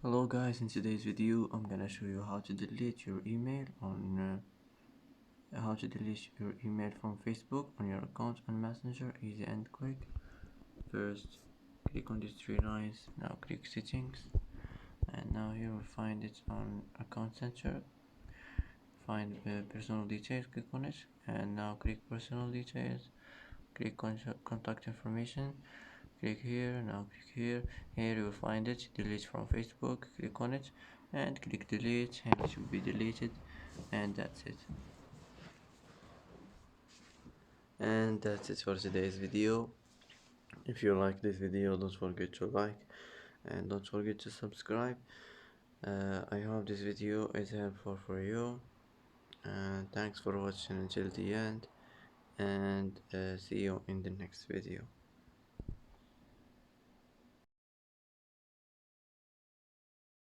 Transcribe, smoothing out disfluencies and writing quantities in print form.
Hello guys, in today's video I'm gonna show you how to delete your email from Facebook on your account on Messenger. Easy and quick. First click on these three lines, now click settings, and now you will find it on account center. Find personal details, click on it, and now click personal details, click contact information, click here, now click here you will find it, delete from Facebook, click on it and click delete, and it should be deleted. And that's it for today's video. If you like this video, don't forget to like and don't forget to subscribe. I hope this video is helpful for you, and thanks for watching until the end, and see you in the next video.